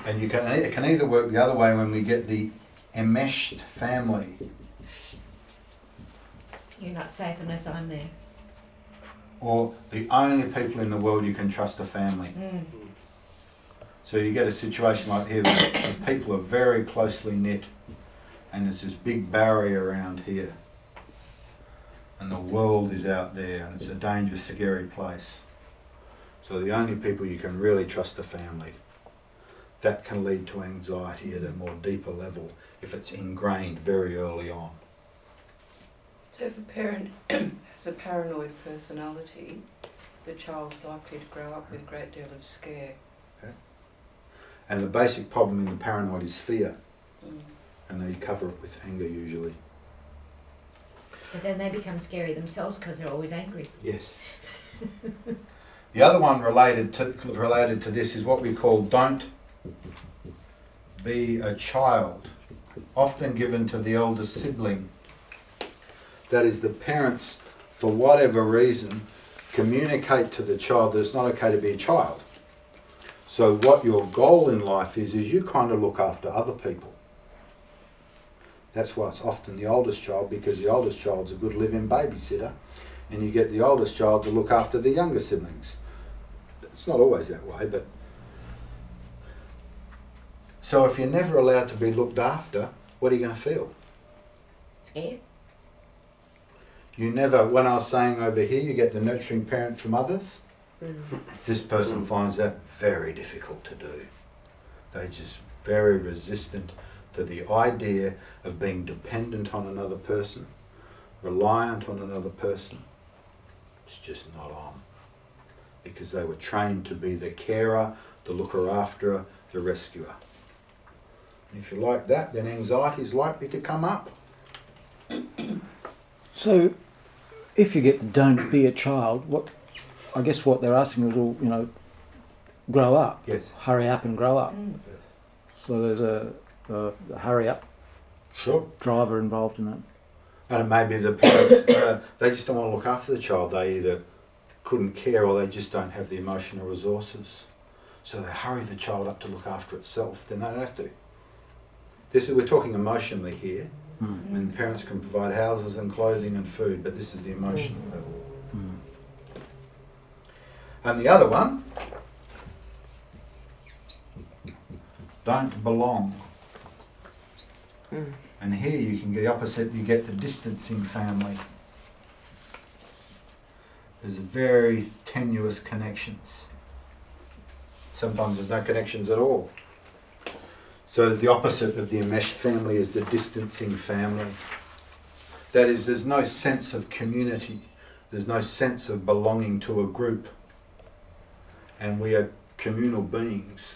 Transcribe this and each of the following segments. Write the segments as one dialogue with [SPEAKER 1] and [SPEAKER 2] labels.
[SPEAKER 1] And it can either work the other way when we get the enmeshed family.
[SPEAKER 2] You're not safe unless I'm there.
[SPEAKER 1] Or the only people in the world you can trust are family.
[SPEAKER 2] Mm.
[SPEAKER 1] So you get a situation like here where the people are very closely knit and there's this big barrier around here. And the world is out there and it's a dangerous, scary place. So the only people you can really trust are family. That can lead to anxiety at a more deeper level if it's ingrained very early on.
[SPEAKER 3] So if a parent has a paranoid personality, the child's likely to grow up with a great deal of scare.
[SPEAKER 1] Okay. And the basic problem in the paranoid is fear.
[SPEAKER 3] Mm.
[SPEAKER 1] And they cover it with anger usually.
[SPEAKER 2] But then they become scary themselves because they're always angry.
[SPEAKER 1] Yes. The other one related to this is what we call don't be a child, often given to the eldest sibling. That is, the parents, for whatever reason, communicate to the child that it's not okay to be a child. So what your goal in life is you kind of look after other people. That's why it's often the oldest child, because the oldest child's a good live-in babysitter, and you get the oldest child to look after the younger siblings. It's not always that way, but... So if you're never allowed to be looked after, what are you going to feel?
[SPEAKER 2] Scared.
[SPEAKER 1] You never, when I was saying over here, you get the nurturing parent from others. This person finds that very difficult to do. They're just very resistant to the idea of being dependent on another person, reliant on another person. It's just not on. Because they were trained to be the carer, the looker after, the rescuer. And if you're like that, then anxiety is likely to come up.
[SPEAKER 4] So, if you get the don't be a child, I guess what they're asking is, well, you know, grow up.
[SPEAKER 1] Yes.
[SPEAKER 4] Hurry up and grow up.
[SPEAKER 2] Mm.
[SPEAKER 4] So there's a hurry up
[SPEAKER 1] Sure.
[SPEAKER 4] driver involved in that.
[SPEAKER 1] And it may be the parents, they just don't want to look after the child. They either couldn't care or they just don't have the emotional resources. So they hurry the child up to look after itself. Then they don't have to. We're talking emotionally here.
[SPEAKER 4] Mm.
[SPEAKER 1] And parents can provide houses and clothing and food, but this is the emotional level.
[SPEAKER 4] Mm.
[SPEAKER 1] And the other one, don't belong.
[SPEAKER 3] Mm.
[SPEAKER 1] And here you can get the opposite, you get the distancing family. There's very tenuous connections. Sometimes there's no connections at all. So the opposite of the enmeshed family is the distancing family. That is, there's no sense of community. There's no sense of belonging to a group. And we are communal beings.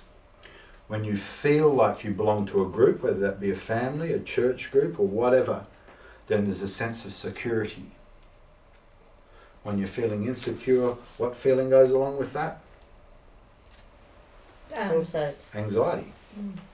[SPEAKER 1] When you feel like you belong to a group, whether that be a family, a church group, or whatever, then there's a sense of security. When you're feeling insecure, what feeling goes along with that?
[SPEAKER 2] Also,
[SPEAKER 1] Anxiety.